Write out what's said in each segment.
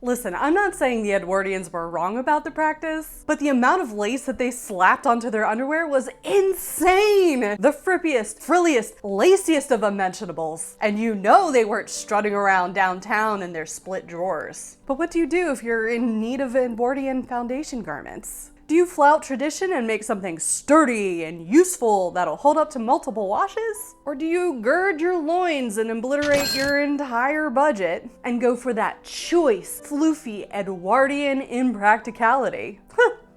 Listen, I'm not saying the Edwardians were wrong about the practice, but the amount of lace that they slapped onto their underwear was insane! The frilliest, laciest of unmentionables. And you know they weren't strutting around downtown in their split drawers. But what do you do if you're in need of Edwardian foundation garments? Do you flout tradition and make something sturdy and useful that'll hold up to multiple washes? Or do you gird your loins and obliterate your entire budget and go for that choice, floofy Edwardian impracticality?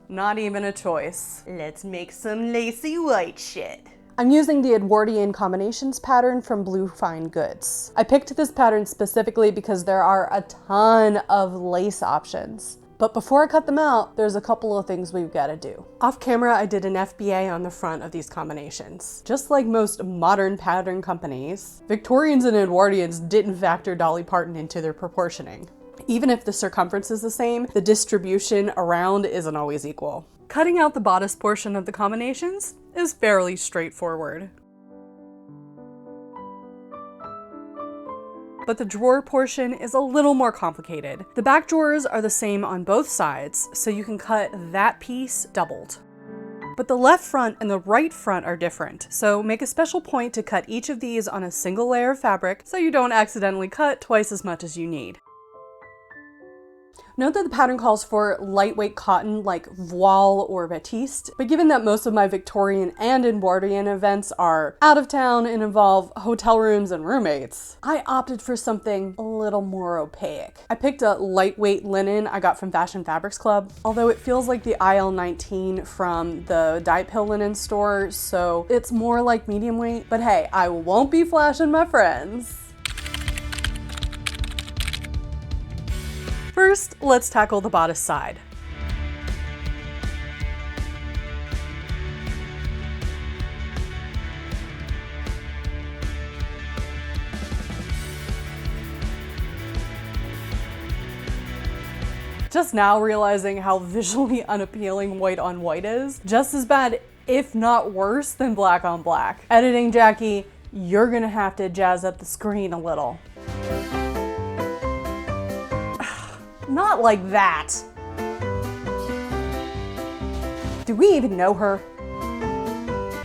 Not even a choice. Let's make some lacy white shit. I'm using the Edwardian combinations pattern from Blue Fine Goods. I picked this pattern specifically because there are a ton of lace options. But before I cut them out, there's a couple of things we've got to do. Off camera, I did an FBA on the front of these combinations. Just like most modern pattern companies, Victorians and Edwardians didn't factor Dolly Parton into their proportioning. Even if the circumference is the same, the distribution around isn't always equal. Cutting out the bodice portion of the combinations is fairly straightforward. But the drawer portion is a little more complicated. The back drawers are the same on both sides, so you can cut that piece doubled. But the left front and the right front are different, so make a special point to cut each of these on a single layer of fabric so you don't accidentally cut twice as much as you need. Note that the pattern calls for lightweight cotton like voile or batiste, but given that most of my Victorian and Edwardian events are out of town and involve hotel rooms and roommates, I opted for something a little more opaque. I picked a lightweight linen I got from Fashion Fabrics Club, although it feels like the IL-19 from the Diet Pill linen store, so it's more like medium weight, but hey, I won't be flashing my friends. First, let's tackle the bodice side. Just now realizing how visually unappealing white on white is. Just as bad, if not worse, than black on black. Editing Jackie, you're gonna have to jazz up the screen a little. Not like that. Do we even know her?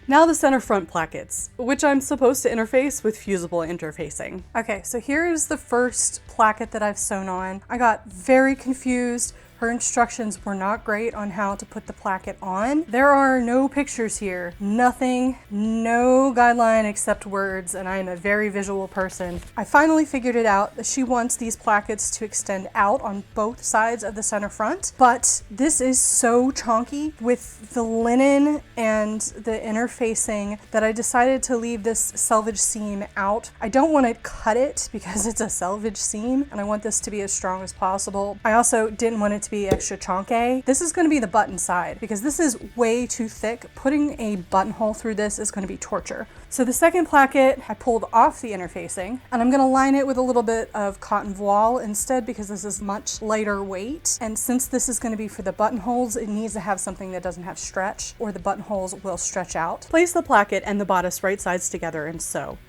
Now the center front plackets, which I'm supposed to interface with fusible interfacing. Okay, so here's the first placket that I've sewn on. I got very confused. Her instructions were not great on how to put the placket on. There are no pictures here, nothing, no guideline except words, and I am a very visual person. I finally figured it out that she wants these plackets to extend out on both sides of the center front, but this is so chonky with the linen and the interfacing that I decided to leave this selvage seam out. I don't want to cut it because it's a selvage seam, and I want this to be as strong as possible. I also didn't want it to be extra chonky. This is going to be the button side because this is way too thick. Putting a buttonhole through this is going to be torture. So the second placket, I pulled off the interfacing, and I'm going to line it with a little bit of cotton voile instead because this is much lighter weight. And since this is going to be for the buttonholes, it needs to have something that doesn't have stretch or the buttonholes will stretch out. Place the placket and the bodice right sides together and sew.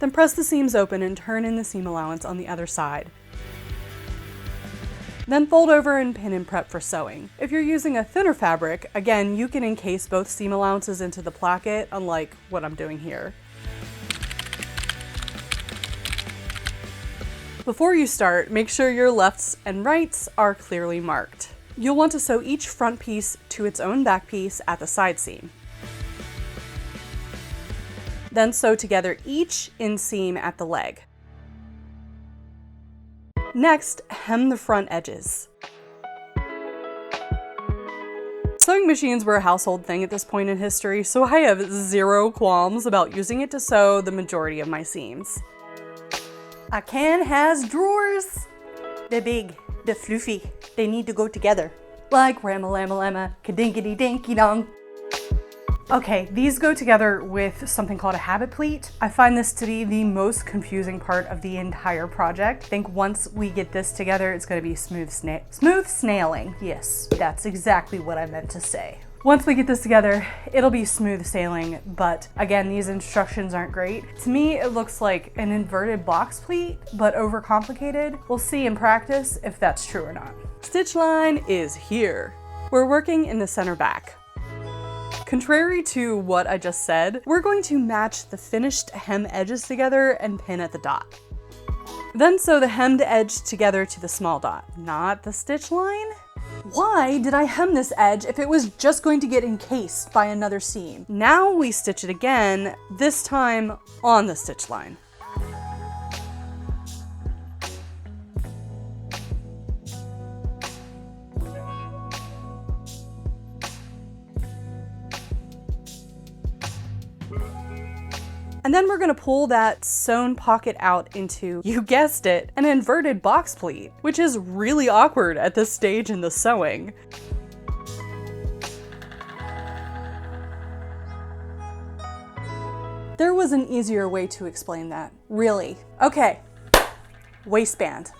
Then press the seams open and turn in the seam allowance on the other side. Then fold over and pin and prep for sewing. If you're using a thinner fabric, again, you can encase both seam allowances into the placket, unlike what I'm doing here. Before you start, make sure your lefts and rights are clearly marked. You'll want to sew each front piece to its own back piece at the side seam. Then sew together each inseam at the leg. Next, hem the front edges. Sewing machines were a household thing at this point in history, so I have zero qualms about using it to sew the majority of my seams. A can has drawers. They're big, they're floofy, they need to go together. Like rama-lama-lama, ka-dinkity-dinky-dong. Okay, these go together with something called a habit pleat. I find this to be the most confusing part of the entire project. I think once we get this together, it's gonna be smooth snailing. Yes, that's exactly what I meant to say. Once we get this together, it'll be smooth sailing, but again, these instructions aren't great. To me, it looks like an inverted box pleat, but overcomplicated. We'll see in practice if that's true or not. Stitch line is here. We're working in the center back. Contrary to what I just said, we're going to match the finished hem edges together and pin at the dot. Then sew the hemmed edge together to the small dot, not the stitch line. Why did I hem this edge if it was just going to get encased by another seam? Now we stitch it again, this time on the stitch line. And then we're gonna pull that sewn pocket out into, you guessed it, an inverted box pleat, which is really awkward at this stage in the sewing. There was an easier way to explain that, really. Okay, waistband.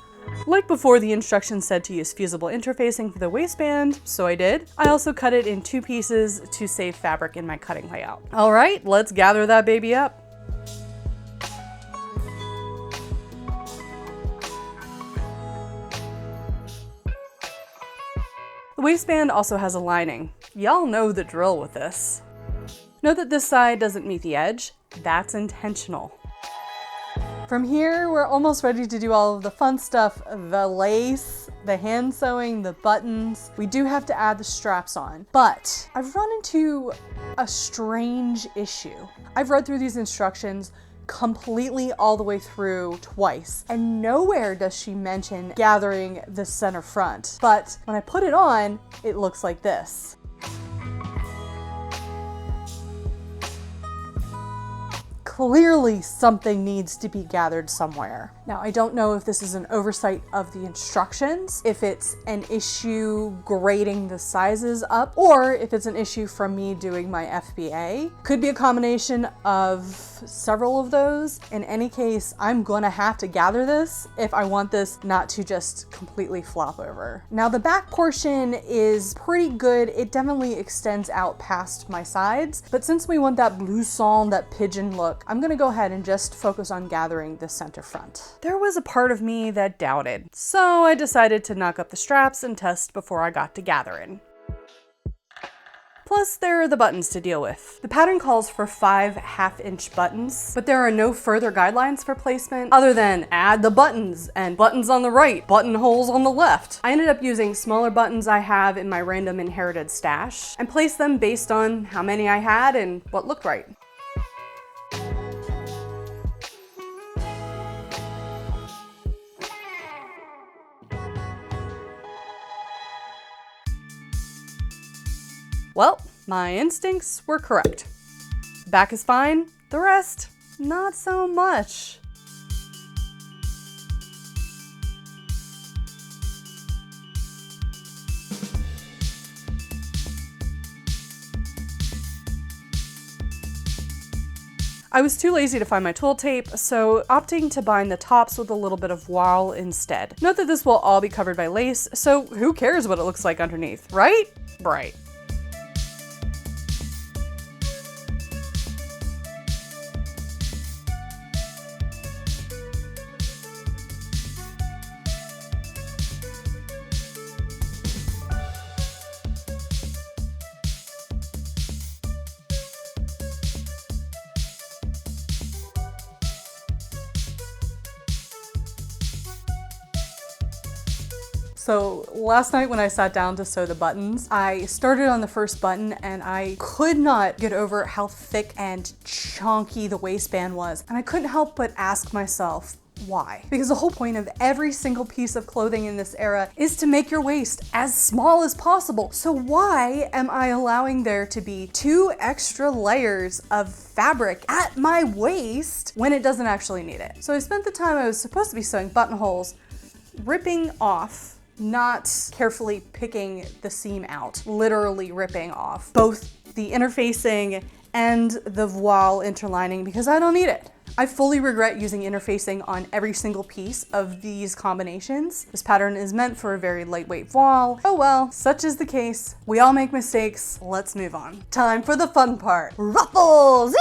Like before, the instructions said to use fusible interfacing for the waistband, so I did. I also cut it in 2 pieces to save fabric in my cutting layout. All right, let's gather that baby up. The waistband also has a lining. Y'all know the drill with this. Note that this side doesn't meet the edge. That's intentional. From here, we're almost ready to do all of the fun stuff, the lace, the hand sewing, the buttons. We do have to add the straps on, but I've run into a strange issue. I've read through these instructions completely all the way through twice, and nowhere does she mention gathering the center front. But when I put it on, it looks like this. Clearly something needs to be gathered somewhere. Now, I don't know if this is an oversight of the instructions, if it's an issue grading the sizes up, or if it's an issue from me doing my FBA. Could be a combination of several of those. In any case, I'm gonna have to gather this if I want this not to just completely flop over. Now, the back portion is pretty good. It definitely extends out past my sides, but since we want that blouson, that pigeon look, I'm gonna go ahead and just focus on gathering the center front. There was a part of me that doubted, so I decided to knock up the straps and test before I got to gathering. Plus, there are the buttons to deal with. The pattern calls for 5 half-inch buttons, but there are no further guidelines for placement other than add the buttons and buttons on the right, buttonholes on the left. I ended up using smaller buttons I have in my random inherited stash and placed them based on how many I had and what looked right. Well, my instincts were correct. Back is fine, the rest, not so much. I was too lazy to find my tool tape, so opting to bind the tops with a little bit of voile instead. Note that this will all be covered by lace, so who cares what it looks like underneath, right? Right. So last night when I sat down to sew the buttons, I started on the first button and I could not get over how thick and chunky the waistband was. And I couldn't help but ask myself, why? Because the whole point of every single piece of clothing in this era is to make your waist as small as possible. So why am I allowing there to be 2 extra layers of fabric at my waist when it doesn't actually need it? So I spent the time I was supposed to be sewing buttonholes ripping off, not carefully picking the seam out, literally ripping off both the interfacing and the voile interlining because I don't need it. I fully regret using interfacing on every single piece of these combinations. This pattern is meant for a very lightweight voile. Oh well, such is the case. We all make mistakes. Let's move on. Time for the fun part. Ruffles!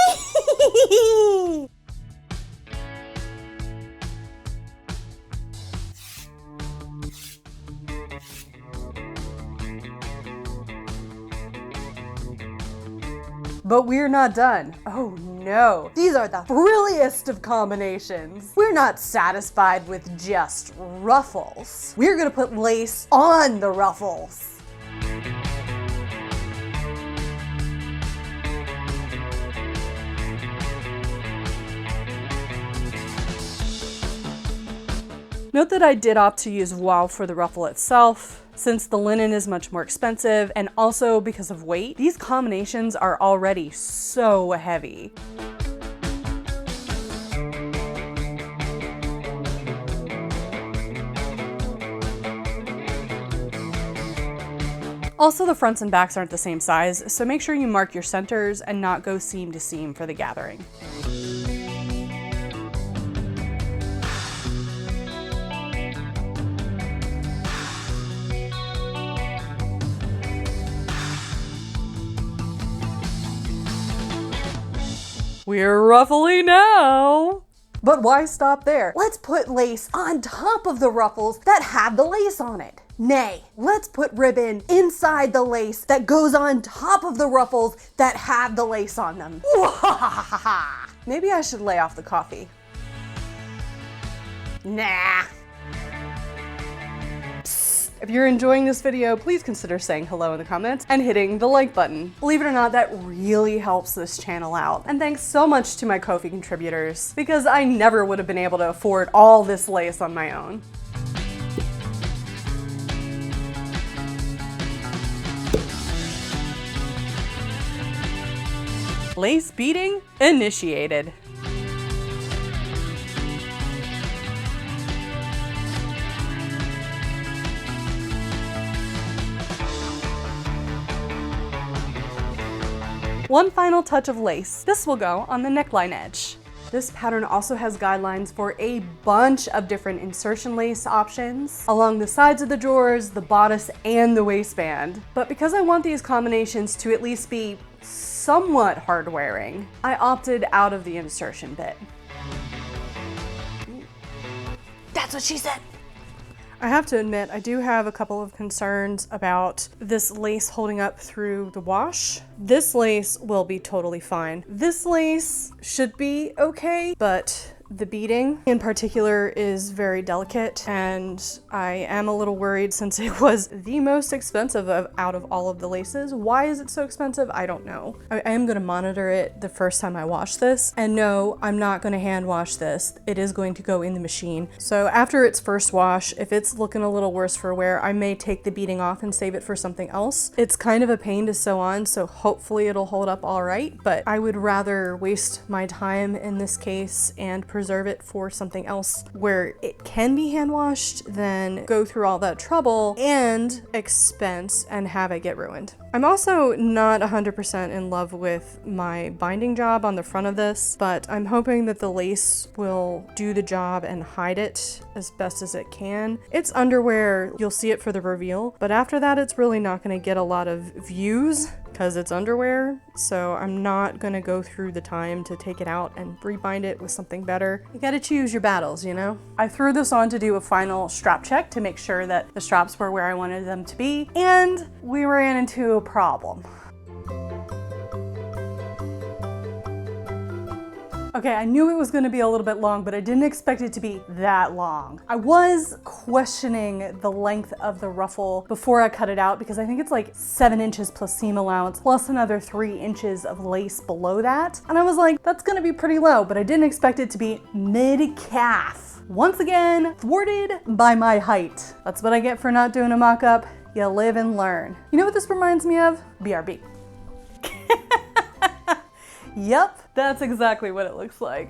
But we're not done. Oh no, these are the frilliest of combinations. We're not satisfied with just ruffles. We're gonna put lace on the ruffles. Note that I did opt to use voile for the ruffle itself, since the linen is much more expensive, and also because of weight. These combinations are already so heavy. Also, the fronts and backs aren't the same size, so make sure you mark your centers and not go seam to seam for the gathering. We're ruffly now! But why stop there? Let's put lace on top of the ruffles that have the lace on it. Nay, let's put ribbon inside the lace that goes on top of the ruffles that have the lace on them. Maybe I should lay off the coffee. Nah. If you're enjoying this video, please consider saying hello in the comments and hitting the like button. Believe it or not, that really helps this channel out. And thanks so much to my Ko-fi contributors, because I never would have been able to afford all this lace on my own. Lace beading initiated. One final touch of lace. This will go on the neckline edge. This pattern also has guidelines for a bunch of different insertion lace options along the sides of the drawers, the bodice, and the waistband. But because I want these combinations to at least be somewhat hard wearing, I opted out of the insertion bit. That's what she said. I have to admit, I do have a couple of concerns about this lace holding up through the wash. This lace will be totally fine. This lace should be okay, but the beading in particular is very delicate, and I am a little worried since it was the most expensive out of all of the laces. Why is it so expensive? I don't know. I am going to monitor it the first time I wash this, and no, I'm not going to hand wash this. It is going to go in the machine. So after its first wash, if it's looking a little worse for wear, I may take the beading off and save it for something else. It's kind of a pain to sew on, so hopefully it'll hold up all right, but I would rather waste my time in this case and preserve it for something else where it can be hand washed than go through all that trouble and expense and have it get ruined. I'm also not 100% in love with my binding job on the front of this, but I'm hoping that the lace will do the job and hide it as best as it can. It's underwear, you'll see it for the reveal, but after that it's really not going to get a lot of views because it's underwear, so I'm not gonna go through the time to take it out and rebind it with something better. You gotta choose your battles, you know? I threw this on to do a final strap check to make sure that the straps were where I wanted them to be, and we ran into a problem. Okay, I knew it was gonna be a little bit long, but I didn't expect it to be that long. I was questioning the length of the ruffle before I cut it out because I think it's like 7 inches plus seam allowance, plus another 3 inches of lace below that. And I was like, that's gonna be pretty low, but I didn't expect it to be mid-calf. Once again, thwarted by my height. That's what I get for not doing a mock-up. You live and learn. You know what this reminds me of? BRB. Yep, that's exactly what it looks like.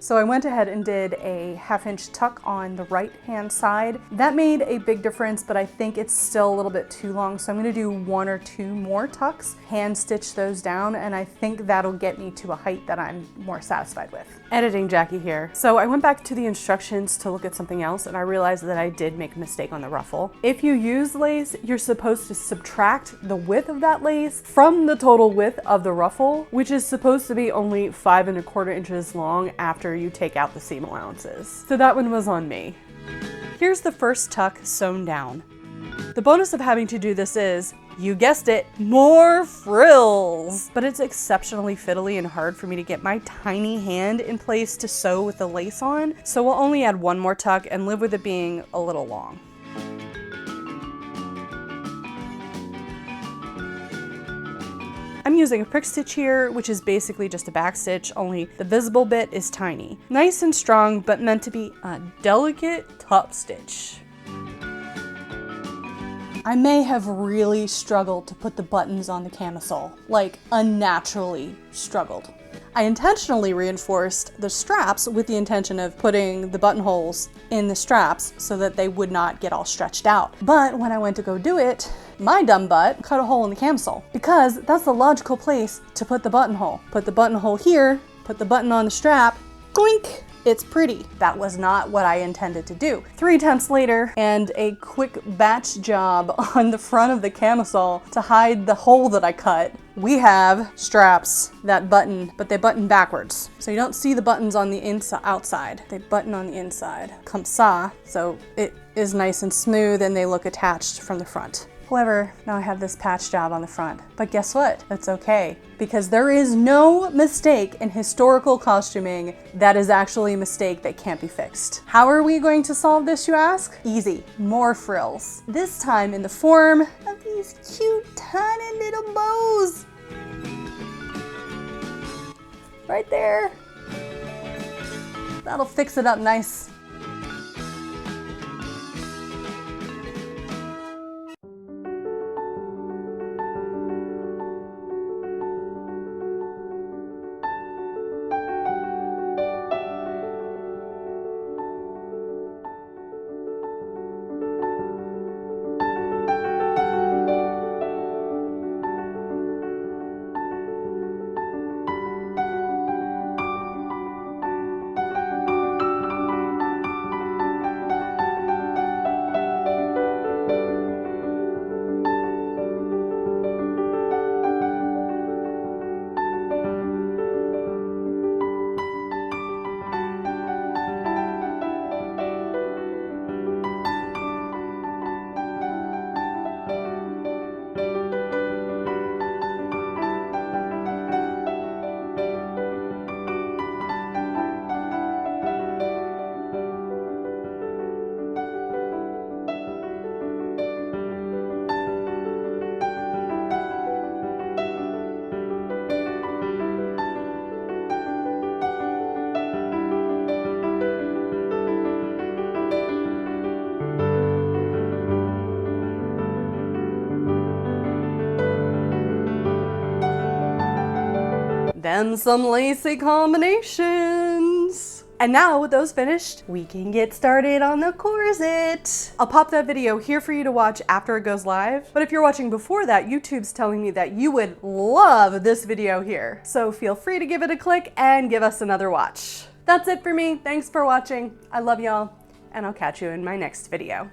So I went ahead and did a 1/2 inch tuck on the right hand side. That made a big difference, but I think it's still a little bit too long. So I'm gonna do 1 or 2 more tucks, hand stitch those down, and I think that'll get me to a height that I'm more satisfied with. Editing Jackie here. So I went back to the instructions to look at something else, and I realized that I did make a mistake on the ruffle. If you use lace, you're supposed to subtract the width of that lace from the total width of the ruffle, which is supposed to be only 5 1/4 inches long after you take out the seam allowances. So that one was on me. Here's the first tuck sewn down. The bonus of having to do this is, you guessed it, more frills! But it's exceptionally fiddly and hard for me to get my tiny hand in place to sew with the lace on, so we'll only add 1 more tuck and live with it being a little long. I'm using a prick stitch here, which is basically just a back stitch, only the visible bit is tiny. Nice and strong, but meant to be a delicate top stitch. I may have really struggled to put the buttons on the camisole, like unnaturally struggled. I intentionally reinforced the straps with the intention of putting the buttonholes in the straps so that they would not get all stretched out. But when I went to go do it, my dumb butt cut a hole in the camisole, because that's the logical place to put the buttonhole. Put the buttonhole here, put the button on the strap, goink! It's pretty. That was not what I intended to do. 3 attempts later, and a quick batch job on the front of the camisole to hide the hole that I cut, we have straps that button, but they button backwards. So you don't see the buttons on the outside. They button on the inside. Comme ça, so it is nice and smooth and they look attached from the front. However, now I have this patch job on the front. But guess what? That's okay, because there is no mistake in historical costuming that is actually a mistake that can't be fixed. How are we going to solve this, you ask? Easy, more frills. This time in the form of these cute, tiny little bows. Right there. That'll fix it up nice. Then some lacy combinations. And now with those finished, we can get started on the corset. I'll pop that video here for you to watch after it goes live. But if you're watching before that, YouTube's telling me that you would love this video here. So feel free to give it a click and give us another watch. That's it for me. Thanks for watching. I love y'all, and I'll catch you in my next video.